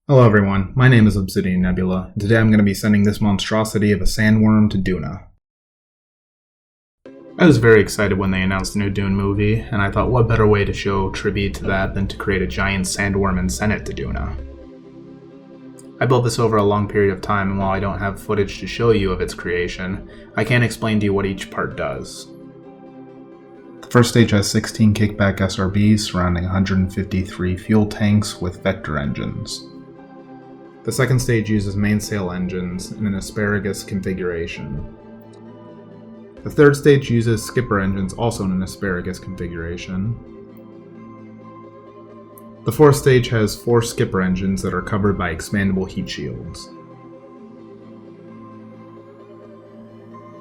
Hello everyone, my name is Obsidian Nebula, and today I'm going to be sending this monstrosity of a sandworm to Duna. I was very excited when they announced the new Dune movie, and I thought what better way to show tribute to that than to create a giant sandworm and send it to Duna. I built this over a long period of time, and while I don't have footage to show you of its creation, I can explain to you what each part does. The first stage has 16 kickback SRBs surrounding 153 fuel tanks with vector engines. The second stage uses mainsail engines in an asparagus configuration. The third stage uses skipper engines also in an asparagus configuration. The fourth stage has 4 skipper engines that are covered by expandable heat shields.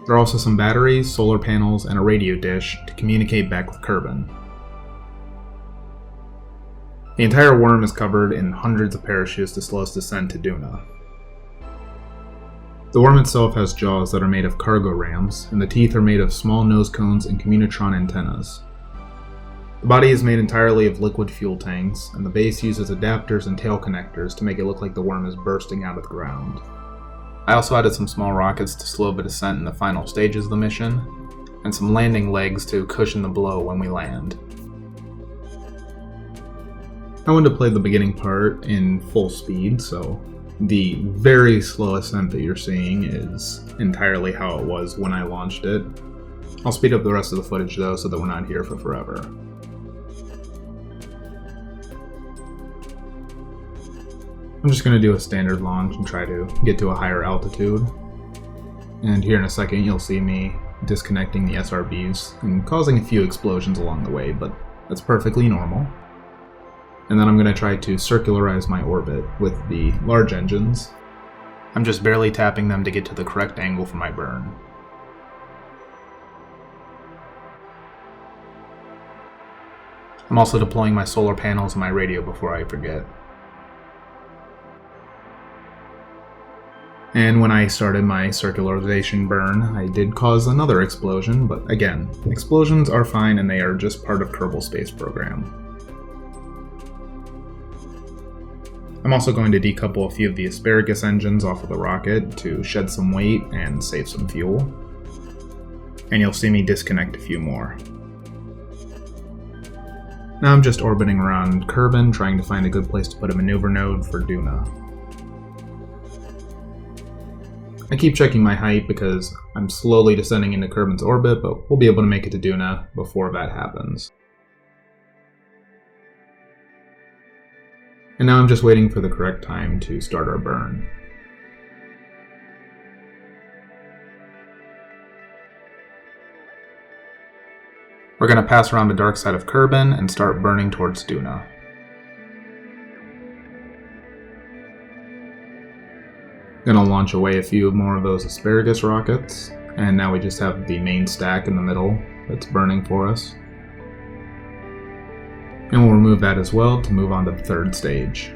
There are also some batteries, solar panels, and a radio dish to communicate back with Kerbin. The entire worm is covered in hundreds of parachutes to slow its descent to Duna. The worm itself has jaws that are made of cargo rams, and the teeth are made of small nose cones and communitron antennas. The body is made entirely of liquid fuel tanks, and the base uses adapters and tail connectors to make it look like the worm is bursting out of the ground. I also added some small rockets to slow the descent in the final stages of the mission, and some landing legs to cushion the blow when we land. I wanted to play the beginning part in full speed, so the very slow ascent that you're seeing is entirely how it was when I launched it. I'll speed up the rest of the footage though so that we're not here for forever. I'm just going to do a standard launch and try to get to a higher altitude. And here in a second you'll see me disconnecting the SRBs and causing a few explosions along the way, but that's perfectly normal. And then I'm going to try to circularize my orbit with the large engines. I'm just barely tapping them to get to the correct angle for my burn. I'm also deploying my solar panels and my radio before I forget. And when I started my circularization burn, I did cause another explosion, but again, explosions are fine and they are just part of Kerbal Space Program. I'm also going to decouple a few of the asparagus engines off of the rocket to shed some weight and save some fuel. And you'll see me disconnect a few more. Now I'm just orbiting around Kerbin, trying to find a good place to put a maneuver node for Duna. I keep checking my height because I'm slowly descending into Kerbin's orbit, but we'll be able to make it to Duna before that happens. And now I'm just waiting for the correct time to start our burn. We're going to pass around the dark side of Kerbin and start burning towards Duna. Gonna launch away a few more of those asparagus rockets, and now we just have the main stack in the middle that's burning for us. And we'll remove that as well to move on to the third stage.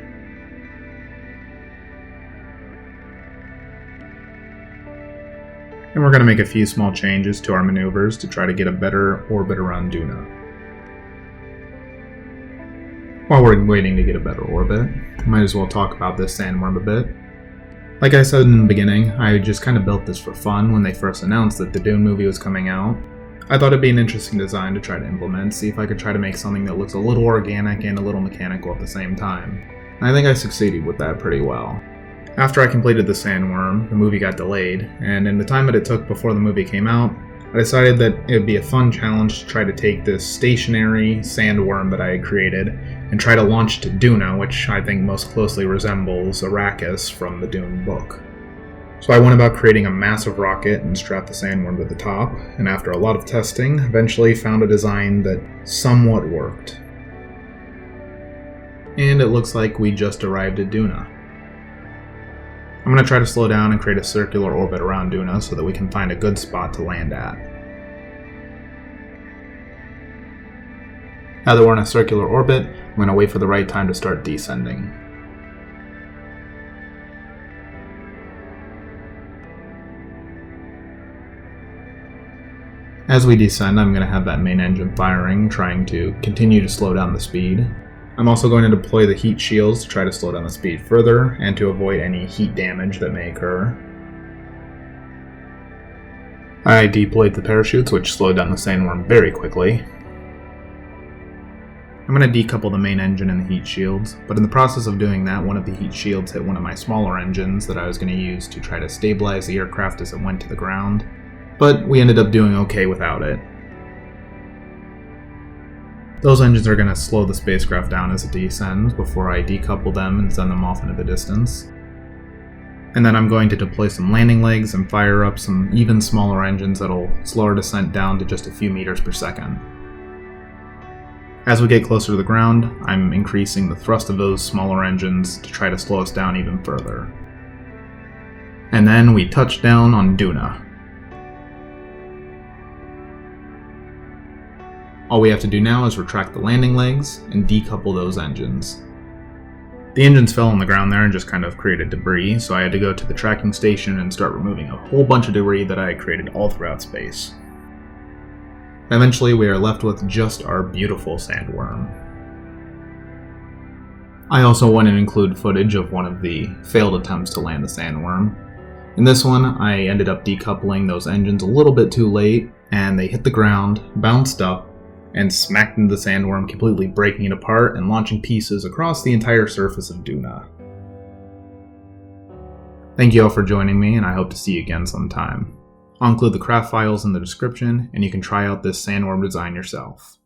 And we're going to make a few small changes to our maneuvers to try to get a better orbit around Duna. While we're waiting to get a better orbit, might as well talk about this sandworm a bit. Like I said in the beginning, I just kind of built this for fun when they first announced that the Dune movie was coming out. I thought it'd be an interesting design to try to implement, see if I could try to make something that looks a little organic and a little mechanical at the same time. And I think I succeeded with that pretty well. After I completed the sandworm, the movie got delayed, and in the time that it took before the movie came out, I decided that it would be a fun challenge to try to take this stationary sandworm that I had created and try to launch to Duna, which I think most closely resembles Arrakis from the Dune book. So I went about creating a massive rocket and strapped the sandworm to the top, and after a lot of testing, eventually found a design that somewhat worked. And it looks like we just arrived at Duna. I'm going to try to slow down and create a circular orbit around Duna so that we can find a good spot to land at. Now that we're in a circular orbit, I'm going to wait for the right time to start descending. As we descend, I'm going to have that main engine firing, trying to continue to slow down the speed. I'm also going to deploy the heat shields to try to slow down the speed further and to avoid any heat damage that may occur. I deployed the parachutes, which slowed down the Sandworm very quickly. I'm going to decouple the main engine and the heat shields, but in the process of doing that, one of the heat shields hit one of my smaller engines that I was going to use to try to stabilize the aircraft as it went to the ground, but we ended up doing okay without it. Those engines are going to slow the spacecraft down as it descends before I decouple them and send them off into the distance. And then I'm going to deploy some landing legs and fire up some even smaller engines that'll slow our descent down to just a few meters per second. As we get closer to the ground, I'm increasing the thrust of those smaller engines to try to slow us down even further. And then we touch down on Duna. All we have to do now is retract the landing legs and decouple those engines. The engines fell on the ground there and just kind of created debris, so I had to go to the tracking station and start removing a whole bunch of debris that I had created all throughout space. Eventually, we are left with just our beautiful Sandworm. I also want to include footage of one of the failed attempts to land the Sandworm. In this one, I ended up decoupling those engines a little bit too late, and they hit the ground, bounced up, and smacked into the Sandworm, completely breaking it apart and launching pieces across the entire surface of Duna. Thank you all for joining me, and I hope to see you again sometime. I'll include the craft files in the description, and you can try out this Sandworm design yourself.